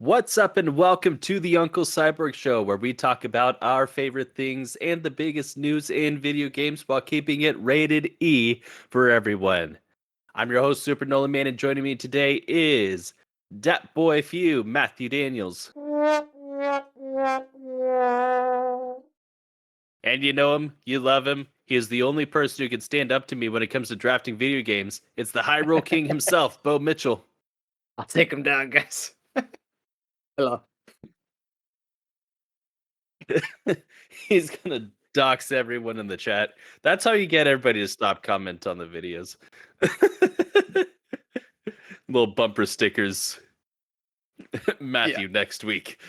What's up, and welcome to the Uncle Cyborg Show, where we talk about our favorite things and the biggest news in video games while keeping it rated E for everyone. I'm your host, Super Nolan Man, and joining me today is Dat Boy Few, Matthew Daniels. And you know him, you love him. He is the only person who can stand up to me when it comes to drafting video games. It's the Hyrule King himself, Bo Mitchell. I'll take him down, guys. Hello. He's gonna dox everyone in the chat. That's how you get everybody to stop comment on the videos. Little bumper stickers. Matthew next week.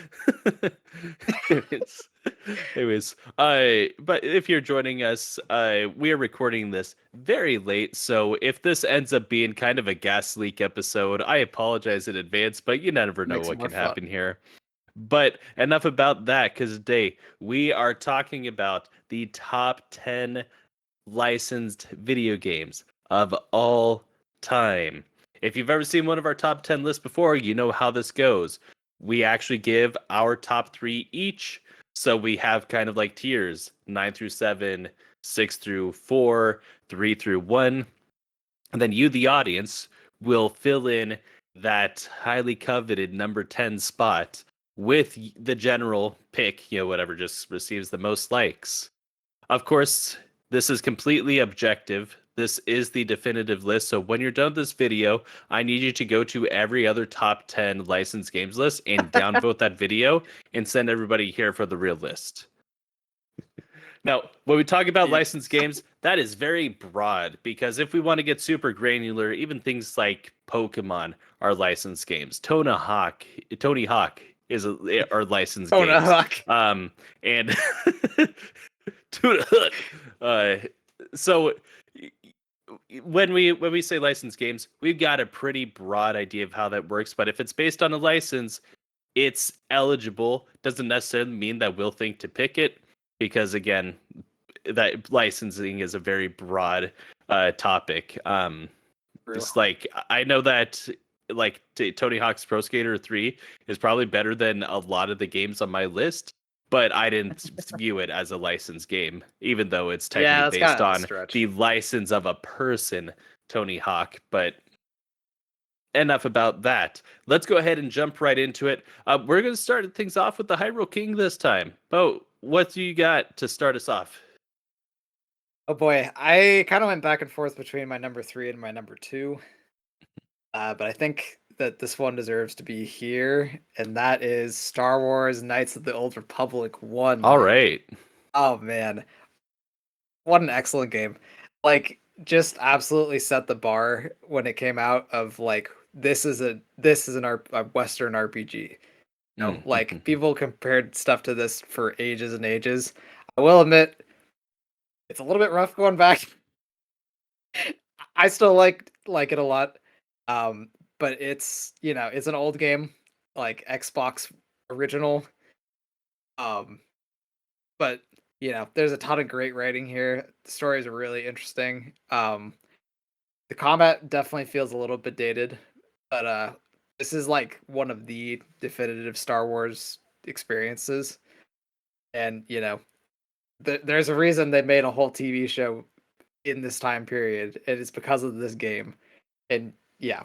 anyways, but if you're joining us, we are recording this very late, so if this ends up being kind of a gas leak episode, I apologize in advance, but you never know Makes it what more can fun. happen here. But enough about that, because today we are talking about the top 10 licensed video games of all time. If you've ever seen one of our top 10 lists before, you know how this goes. We actually give our top three each. So we have kind of like tiers 9 through 7, 6 through 4, 3 through 1. And then you, the audience, will fill in that highly coveted number 10 spot with the general pick, whatever just receives the most likes. Of course, this is completely objective. This is the definitive list. So when you're done with this video, I need you to go to every other top 10 licensed games list and downvote that video and send everybody here for the real list. Now, when we talk about licensed games, that is very broad because if we want to get super granular, even things like Pokemon are licensed games. Tony Hawk are licensed Tony games. Hawk. And Tuna Hook. So when we say licensed games, we've got a pretty broad idea of how that works. But if it's based on a license, it's eligible. Doesn't necessarily mean that we'll think to pick it, because again, that licensing is a very broad topic. It's like I know that like Tony Hawk's Pro Skater 3 is probably better than a lot of the games on my list, but I didn't view it as a licensed game, even though it's technically based on the license of a person, Tony Hawk. But enough about that. Let's go ahead and jump right into it. We're going to start things off with the Hyrule King this time. Bo, what do you got to start us off? Oh boy, I kind of went back and forth between my number 3 and my number 2. But I think that this one deserves to be here, and that is Star Wars Knights of the Old Republic 1. All right. Oh man. What an excellent game. Like, just absolutely set the bar when it came out of like this is a Western RPG. Like people compared stuff to this for ages and ages. I will admit it's a little bit rough going back. I still like it a lot. But it's, it's an old game, like Xbox original. But there's a ton of great writing here. The story is really interesting. The combat definitely feels a little bit dated, but this is like one of the definitive Star Wars experiences. And there's a reason they made a whole TV show in this time period, and it's because of this game. And yeah,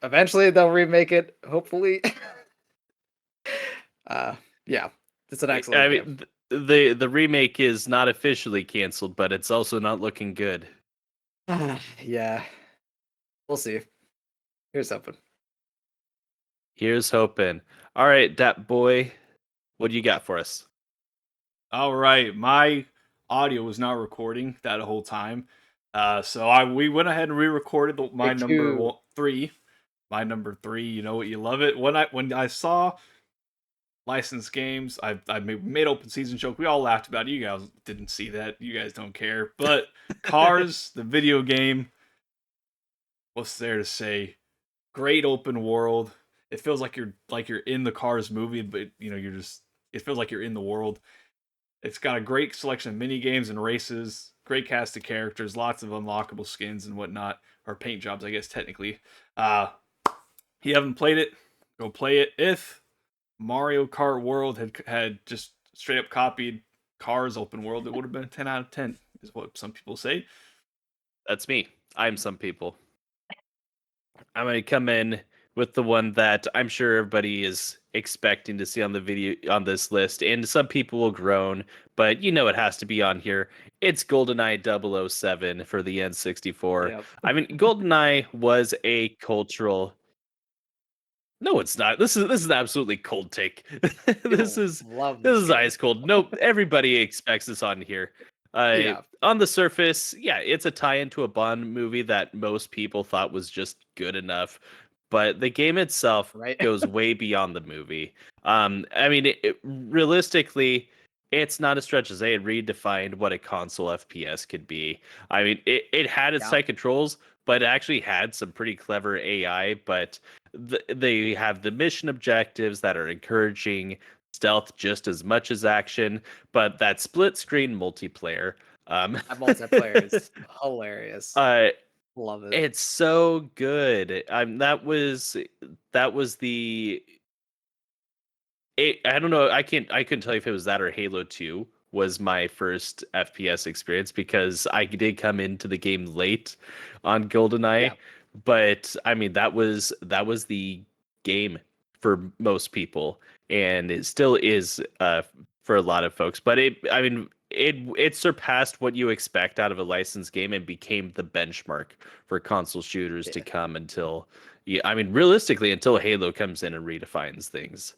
eventually they'll remake it, hopefully. Yeah, it's an excellent game. The remake is not officially canceled, but it's also not looking good. Yeah, we'll see. Here's hoping. Here's hoping. All right, Dat Boy, what do you got for us? All right, my audio was not recording that whole time, so we went ahead and re-recorded my number 3. My number 3, you know what, you love it. When I saw licensed games, I made open season joke. We all laughed about it. You guys didn't see that. You guys don't care. But Cars, the video game, what's there to say? Great open world. It feels like you're in the Cars movie, but it feels like you're in the world. It's got a great selection of mini games and races, great cast of characters, lots of unlockable skins and whatnot, or paint jobs, I guess technically. You haven't played it, go play it. If Mario Kart World had just straight up copied Cars open world, it would have been a 10 out of 10, is what some people say. That's me. I'm some people. I'm going to come in with the one that I'm sure everybody is expecting to see on the video on this list, and some people will groan, but it has to be on here. It's GoldenEye 007 for the N64. Yep. I mean, GoldenEye was a cultural. No, it's not. This is an absolutely cold take. this People is love this this is game. ice cold. Nope, everybody expects this on here. Yeah. On the surface, yeah, it's a tie-in to a Bond movie that most people thought was just good enough, but the game itself Right. goes way beyond the movie. I mean, realistically, it's not a stretch to say it redefined what a console FPS could be. I mean, it had its Yeah. tight controls, but it actually had some pretty clever AI. But they have the mission objectives that are encouraging stealth just as much as action, but that split screen multiplayer. That multiplayer is hilarious. Love it. It's so good. That was the. I don't know. I couldn't tell you if it was that or Halo 2 was my first FPS experience because I did come into the game late on GoldenEye, Yeah. but I mean that was the game for most people, and it still is for a lot of folks. But it surpassed what you expect out of a licensed game and became the benchmark for console shooters to Yeah. come until, yeah, I mean, realistically, until Halo comes in and redefines things.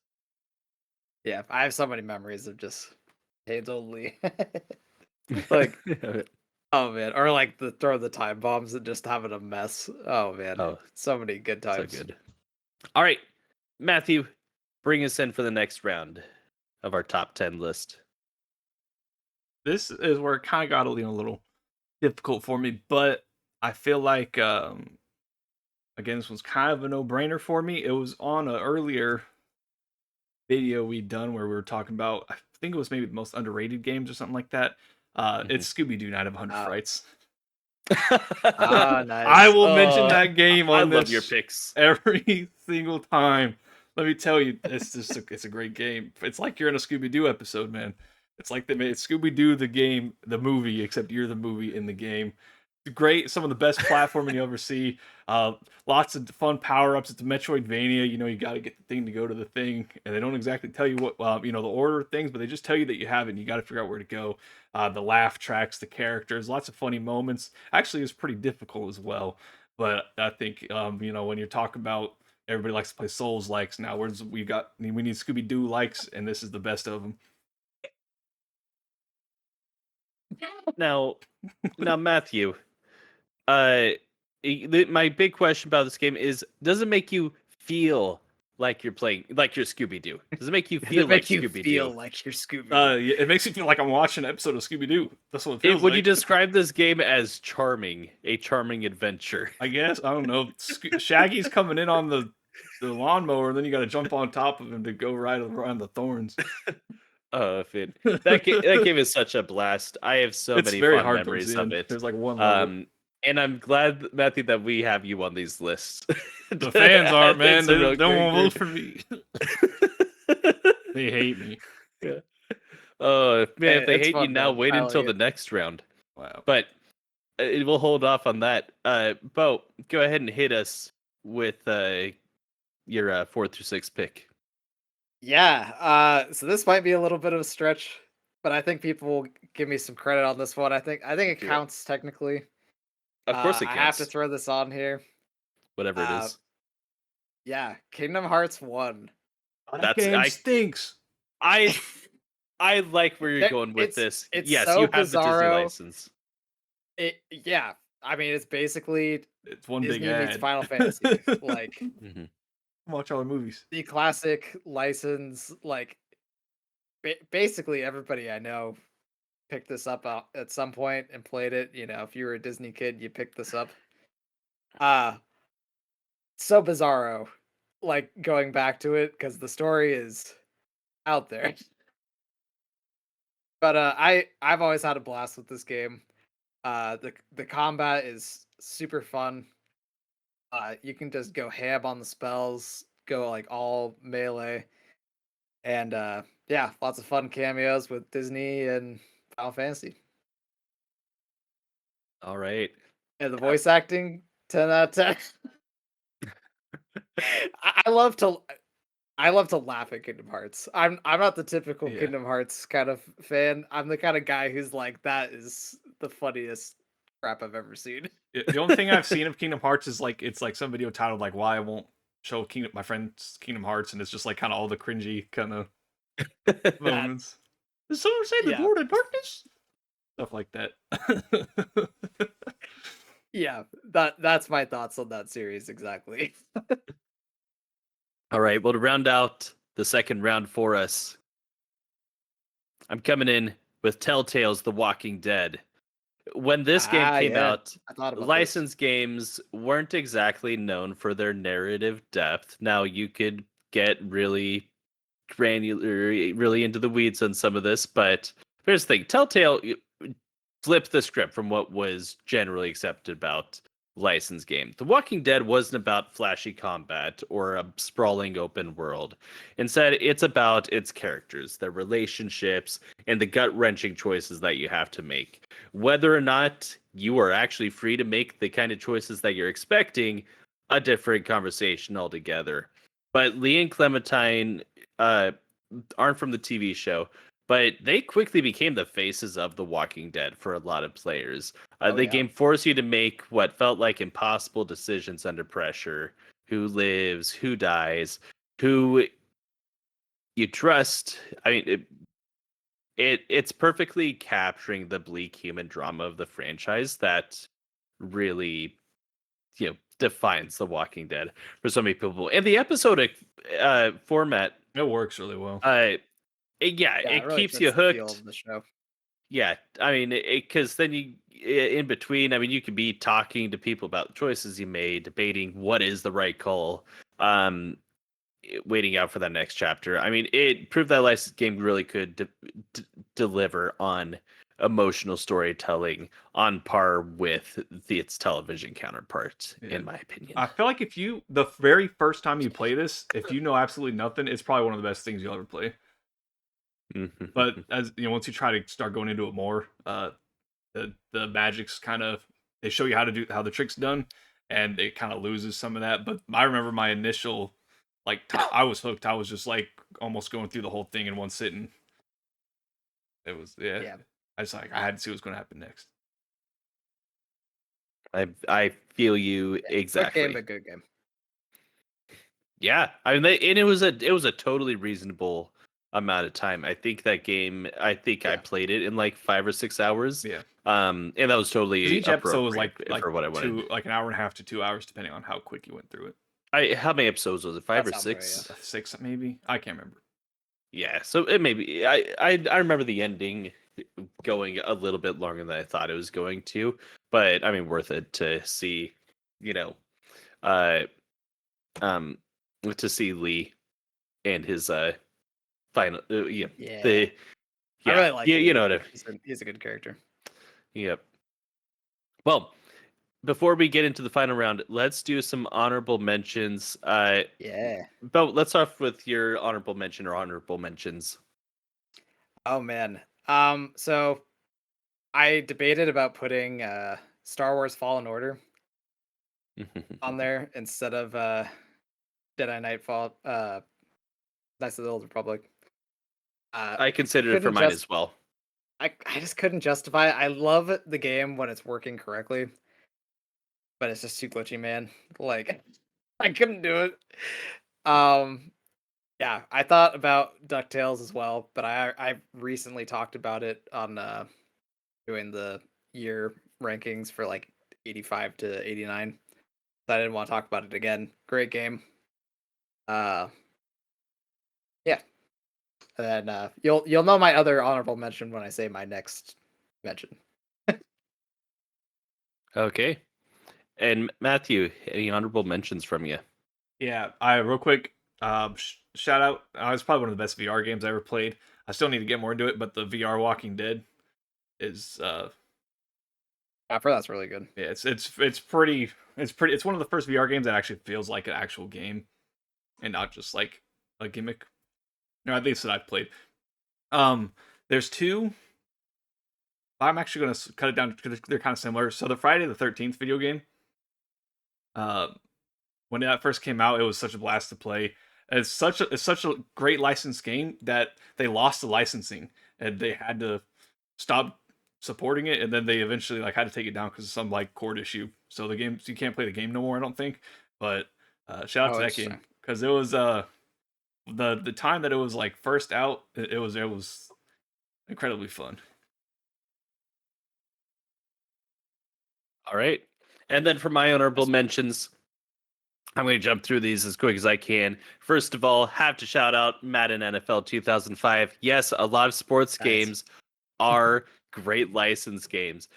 Yeah. I have so many memories of just Hades only. Like, oh man. Or like the throw the time bombs and just having a mess. Oh man. Oh, So many good so times. good. All right, Matthew, bring us in for the next round of our top 10 list. This is where it kind of got a little difficult for me, but I feel like again, this was kind of a no-brainer for me. It was on an earlier video we'd done where we were talking about, I think it was maybe the most underrated games or something like that. It's Scooby-Doo Night of 100 Oh. Frights. Ah, nice. I will mention Oh. that game I on love this your picks. every single time. Let me tell you, it's a great game. It's like you're in a Scooby-Doo episode, man. It's like they made Scooby-Doo the game, the movie, except you're the movie in the game. Great, some of the best platforming you ever see. Lots of fun power-ups. It's a Metroidvania. You got to get the thing to go to the thing, and they don't exactly tell you what, the order of things, but they just tell you that you have it, and you got to figure out where to go. The laugh tracks, the characters, lots of funny moments. Actually, it's pretty difficult as well. But I think, when you're talking about everybody likes to play Souls likes, now we need Scooby-Doo likes, and this is the best of them. Now, Matthew, my big question about this game is: does it make you feel like you're playing, like you're Scooby-Doo? Does it make you Does feel it make like you Scooby-Doo? feel like you're Scooby? Yeah, it makes me feel like I'm watching an episode of Scooby-Doo. That's what it feels Would like. you describe this game as charming, a charming adventure? I guess, I don't know. Shaggy's coming in on the lawnmower, and then you got to jump on top of him to go right around the thorns. Oh, Finn, that game is such a blast. I have so It's many very fond hard memories towards the of end. it. There's like one level. And I'm glad, Matthew, that we have you on these lists. The fans aren't, man. It's a They real don't want to great vote for me. They hate me. Yeah. Oh man, if they It's hate you fun, now, man. wait I until like the it. next round. Wow. But we'll hold off on that. Bo, go ahead and hit us with your 4 through 6 pick. Yeah. So this might be a little bit of a stretch, but I think people will give me some credit on this one. I think it Do it. counts technically. Of course, it I have to counts. throw this on here. Whatever it is. Yeah, Kingdom Hearts 1. That That's- game I- stinks. I like where you're There- going with it's- this. it's Yes, so you have the Disney bizarro. license. Yeah. I mean, it's basically It's one Disney big meets ad. Final Fantasy. Like Mhm. Watch all the movies. the classic license. Like basically everybody I know picked this up at some point and played it. If you were a Disney kid, you picked this up. So bizarro. Like going back to it because the story is out there. But I've always had a blast with this game. The combat is super fun. You can just go ham on the spells, go like all melee. And yeah, lots of fun cameos with Disney and Final Fantasy. All right. And the voice acting, 10 out of 10. I love to laugh at Kingdom Hearts. I'm not the typical Yeah. Kingdom Hearts kind of fan. I'm the kind of guy who's like, that is the funniest crap I've ever seen. The only thing I've seen of Kingdom Hearts is like it's like some video titled like "Why I Won't Show my friends Kingdom Hearts," and it's just like kind of all the cringy kind of moments. Did someone say the Yeah. Lord of Darkness? Stuff like that. Yeah, that's my thoughts on that series exactly. All right. Well, to round out the second round for us, I'm coming in with Telltale's The Walking Dead. When this game came Yeah, out, I thought about this. licensed games weren't exactly known for their narrative depth. Now, you could get really granular, really into the weeds on some of this, but here's the thing: Telltale flipped the script from what was generally accepted about licensed game. The Walking Dead wasn't about flashy combat or a sprawling open world. Instead, it's about its characters, their relationships, and the gut-wrenching choices that you have to make. Whether or not you are actually free to make the kind of choices that you're expecting, a different conversation altogether. But Lee and Clementine aren't from the TV show, but they quickly became the faces of The Walking Dead for a lot of players. The game forced you to make what felt like impossible decisions under pressure: who lives, who dies, who you trust. I mean, it's perfectly capturing the bleak human drama of the franchise that really, defines The Walking Dead for so many people. And the episodic format, It works really well. yeah, it it really keeps fits you the feel hooked. of the show. Yeah, I mean, because then in between, I mean, you could be talking to people about the choices you made, debating what is the right call, waiting out for that next chapter. I mean, it proved that licensed game really could deliver on emotional storytelling on par with its television counterpart, Yeah. in my opinion. I feel like if you the very first time you play this, if you know absolutely nothing, it's probably one of the best things you'll ever play. But as you know, once you try to start going into it more, the magic's kind of they show you how the trick's done, and it kind of loses some of that. But I remember my initial I was hooked. I was just like almost going through the whole thing in one sitting. It was Yeah. I just I had to see what's going to happen next. I feel you exactly. Quick game, but good game. Yeah, I mean, and it was a totally reasonable amount of time. I think that game. I think I played it in like 5 or 6 hours. Yeah. And that was totally Each episode was like for what I wanted. like an hour and a half to 2 hours, depending on how quick you went through it. How many episodes was it? 5 That or sounds right, 6? 6 maybe. I can't remember. Yeah, so it may be. I remember the ending going a little bit longer than I thought it was going to, but I mean, worth it to see. Uh, to see Lee and his final. Yeah. The I really like you him. know what I mean. He's a good character. Yep. Well, before we get into the final round, let's do some honorable mentions. Yeah. But let's start with your honorable mention or honorable mentions. Oh man. So I debated about putting Star Wars Fallen Order on there instead of Jedi Nightfall, Knights of the Old Republic. I considered it for mine as well. I just couldn't justify it. I love the game when it's working correctly, but it's just too glitchy, man. Like I couldn't do it. Yeah, I thought about DuckTales as well, but I recently talked about it on doing the year rankings for like 85 to 89. So I didn't want to talk about it again. Great game. Yeah. And then you'll know my other honorable mention when I say my next mention. Okay. And Matthew, any honorable mentions from you? Yeah, I real quick shout out. It's probably one of the best VR games I ever played. I still need to get more into it, but the VR Walking Dead is I've heard that's really good. yeah, it's pretty it's one of the first VR games that actually feels like an actual game and not just like a gimmick. or at least that I've played. There's two. I'm actually going to cut it down because they're kind of similar. So the Friday the 13th video game, when that first came out, it was such a blast to play. It's such a great licensed game that they lost the licensing and they had to stop supporting it, and then they eventually like had to take it down because of some like court issue. So the game, you can't play the game no more, I don't think. But shout out to that game because it was the time that it was like first out, it was incredibly fun. All right. And then for my honorable mentions, I'm going to jump through these as quick as I can. First of all, have to shout out Madden NFL 2005. Yes, a lot of sports games are great license games.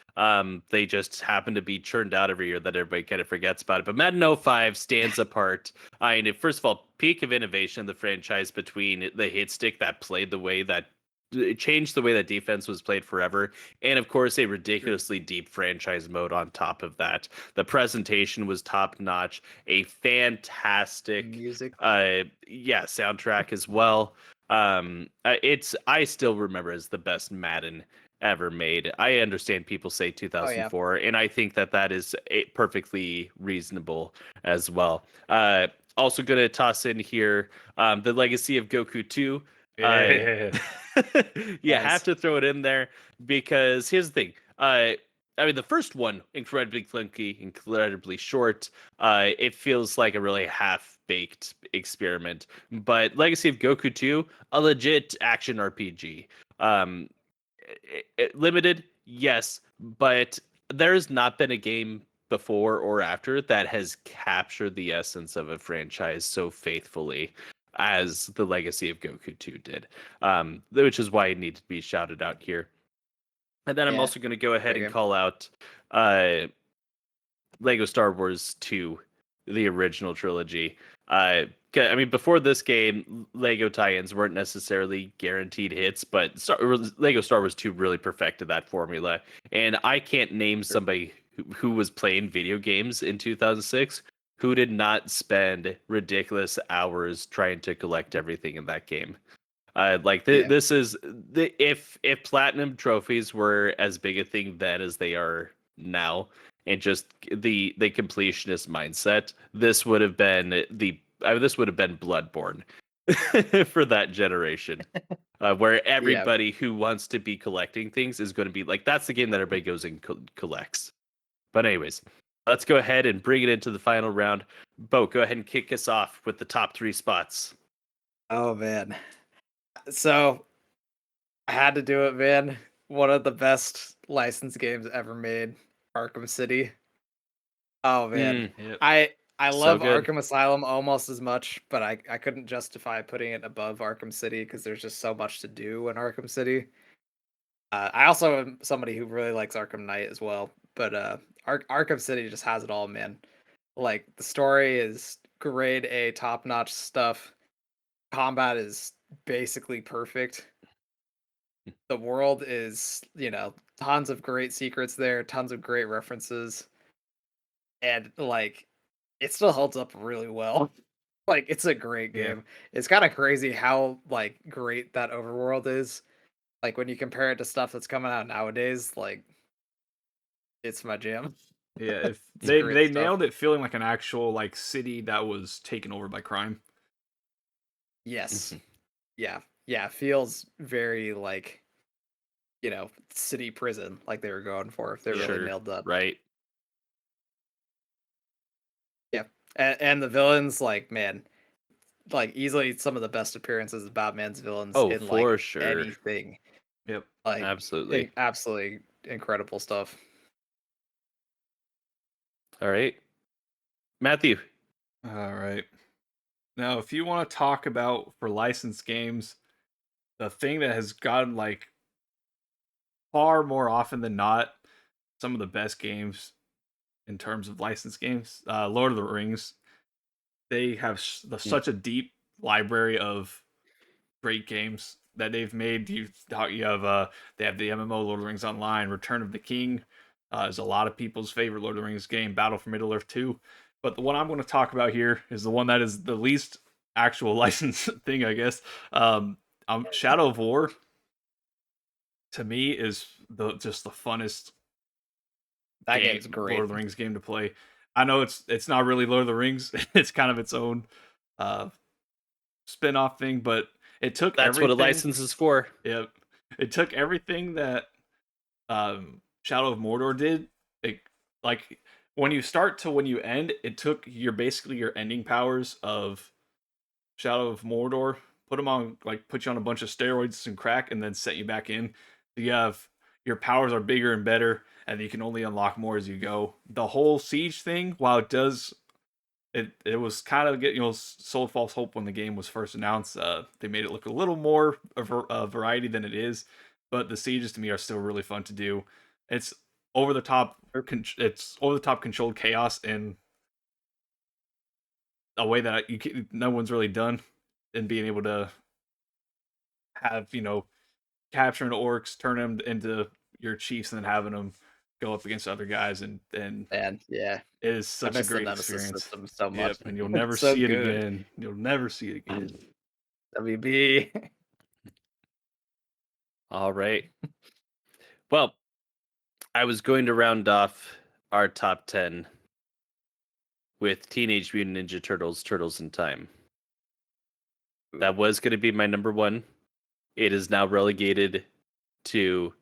They just happen to be churned out every year that everybody kind of forgets about it. But Madden 05 stands apart. I mean, first of all, peak of innovation in the franchise between the hit stick that played the way that it changed the way that defense was played forever, and of course a ridiculously deep franchise mode on top of that. The presentation was top notch, a fantastic music, soundtrack as well. I still remember as the best Madden ever made. I understand people say 2004, and I think that is perfectly reasonable as well. Also going to toss in here the Legacy of Goku 2. Have to throw it in there because here's the thing. I mean, the first one, incredibly clunky, incredibly short. It feels like a really half-baked experiment. But Legacy of Goku 2, a legit action RPG. Limited, yes, but there's not been a game before or after that has captured the essence of a franchise so faithfully as the Legacy of Goku 2 did, which is why it needed to be shouted out here. And then I'm also going to go ahead and call out Lego Star Wars 2, the original trilogy. I mean, before this game, Lego tie-ins weren't necessarily guaranteed hits, but Lego Star Wars 2 really perfected that formula. And I can't name somebody who was playing video games in 2006 who did not spend ridiculous hours trying to collect everything in that game. This is if platinum trophies were as big a thing then as they are now, and just the completionist mindset, this would have been Bloodborne for that generation, where everybody who wants to be collecting things is going to be like, that's the game that everybody goes and collects. But anyways, let's go ahead and bring it into the final round. Bo, go ahead and kick us off with the top 3 spots. Oh man. So I had to do it, man. One of the best licensed games ever made, Arkham City. Oh man. I love Arkham Asylum almost as much, but I couldn't justify putting it above Arkham City because there's just so much to do in Arkham City. I also am somebody who really likes Arkham Knight as well, but Arkham City just has it all, man. Like, the story is grade A, top-notch stuff. Combat is basically perfect. The world is, tons of great secrets there, tons of great references. And, like, it still holds up really well. Like, it's a great game. It's kind of crazy how, like, great that overworld is. Like, when you compare it to stuff that's coming out nowadays, like, it's my jam. Yeah, if they nailed it feeling like an actual like city that was taken over by crime. Yes. Yeah, feels very like, city prison, like they were going for, if they really nailed that. Right. Yeah. And the villains, like, man, like, easily some of the best appearances of Batman's villains in like anything. Yep. Like, absolutely incredible stuff. All right, Matthew. All right. Now, if you want to talk about for licensed games, the thing that has gotten like far more often than not some of the best games in terms of licensed games, Lord of the Rings. They have such a deep library of great games that they've made. They have the MMO Lord of the Rings Online, Return of the King is a lot of people's favorite Lord of the Rings game, Battle for Middle Earth 2. But the one I'm going to talk about here is the one that is the least actual license thing, I guess. Shadow of War to me is just the funnest That game, game's great. Lord of the Rings game to play. I know it's not really Lord of the Rings; it's kind of its own uh, spin-off thing, but it took That's what a everything. license is for. Yep, it took everything that Shadow of Mordor did. Like when you start to when you end, it took basically your ending powers of Shadow of Mordor, put them on put you on a bunch of steroids and crack, and then set you back in. You have your powers are bigger and better, and you can only unlock more as you go. The whole siege thing, while it does, it was kind of sold false hope when the game was first announced. They made it look a little more of a variety than it is, but the sieges to me are still really fun to do. It's over the top. It's over the top controlled chaos in a way that no one's really done, and being able to have capturing orcs, turn them into your chiefs, and then having them go up against other guys, and yeah, it is such a great experience. System so much. Yep, and you'll never So see it good. again. You'll never see it again. WB. All right. Well, I was going to round off our top 10 with Teenage Mutant Ninja Turtles: Turtles in Time. That was going to be my number one. It is now relegated to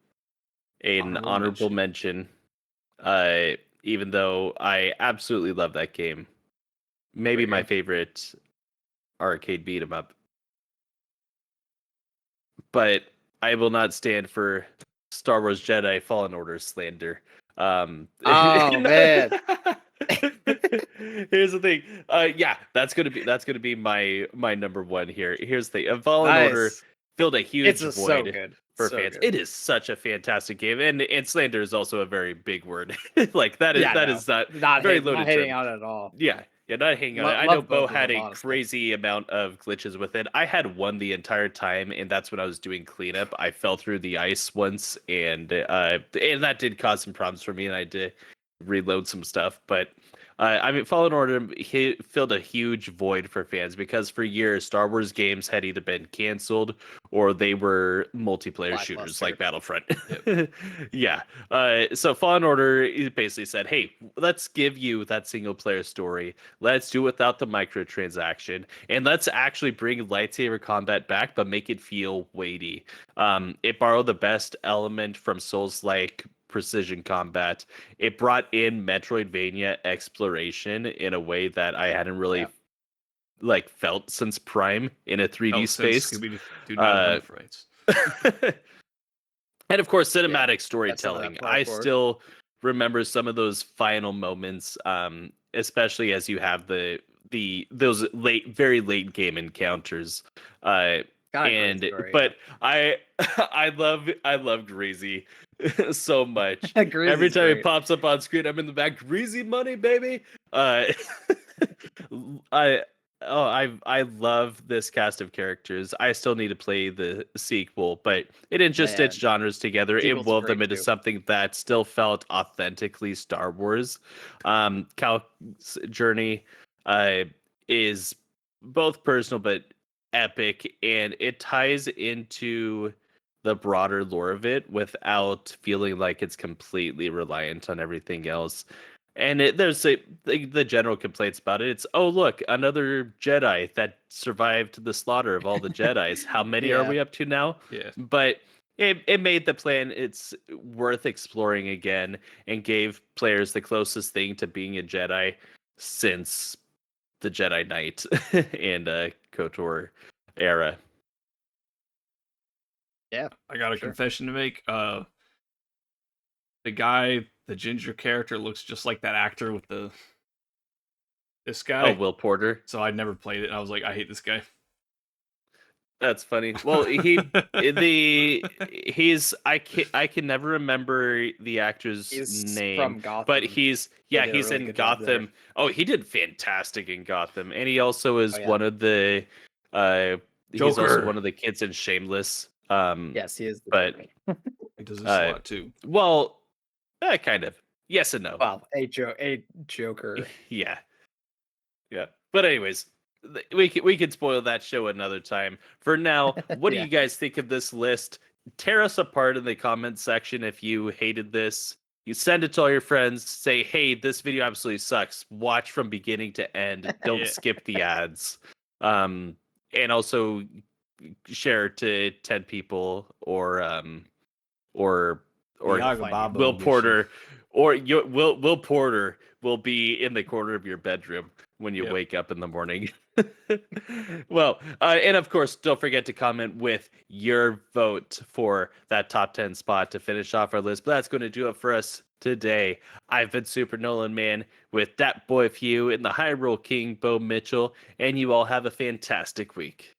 an honorable mention. Even though I absolutely love that game. Maybe my favorite arcade beat 'em up. But I will not stand for Star Wars Jedi Fallen Order slander. Oh man. Here's the thing. Yeah, that's gonna be my number one here. Here's the thing. Fallen Order filled a huge void so good. for fans. Good. It is such a fantastic game, and slander is also a very big word. Like that is not very loaded. Not hating out at all. Yeah, not hanging on. I know Bo had a crazy amount of glitches with it. I had one the entire time, and that's when I was doing cleanup. I fell through the ice once, and that did cause some problems for me, and I had to reload some stuff. But I mean, Fallen Order filled a huge void for fans because for years Star Wars games had either been canceled or they were multiplayer shooters like Battlefront. Yep. Yeah. So Fallen Order basically said, "Hey, let's give you that single player story. Let's do it without the microtransaction, and let's actually bring lightsaber combat back, but make it feel weighty." It borrowed the best element from Souls-like precision combat. It brought in Metroidvania exploration in a way that I hadn't really felt since Prime in a 3D space. And of course, cinematic storytelling. I still remember some of those final moments, especially as you have those very late game encounters. But I love Greasy so much. Every time he pops up on screen, I'm in the back. Greasy money, baby. I love this cast of characters. I still need to play the sequel, but it didn't just stitch genres together. It wove them into something that still felt authentically Star Wars. Cal's journey is both personal but epic, and it ties into the broader lore of it without feeling like it's completely reliant on everything else. And there's the general complaints about it. It's, oh, look, another Jedi that survived the slaughter of all the Jedis. How many are we up to now? Yeah. But it made the plan it's worth exploring again and gave players the closest thing to being a Jedi since the Jedi Knight and KOTOR era. Yeah, I got a confession to make. The ginger character looks just like that actor with this guy. Oh, Will Porter. So I never played it. I was like, I hate this guy. That's funny. Well, I can never remember the actor's name from Gotham, but he's in Gotham. Oh, he did fantastic in Gotham, and he also is one of the he's also one of the kids in Shameless. Yes, he is. But he does this a lot too. Well, kind of. Yes and no. Well, a Joker. Yeah. But anyways, we could spoil that show another time. For now, what do Yeah. you guys think of this list? Tear us apart in the comment section if you hated this. You send it to all your friends. Say, hey, this video absolutely sucks. Watch from beginning to end. Don't Yeah. skip the ads. And also share it to 10 people or Yaga find Baba Will edition. Porter Will Porter will be in the corner of your bedroom when you Yep. wake up in the morning. Well, and of course, don't forget to comment with your vote for that top 10 spot to finish off our list. But that's going to do it for us today. I've been Super Nolan Man with that boy Few and the Hyrule King, Bo Mitchell, and you all have a fantastic week.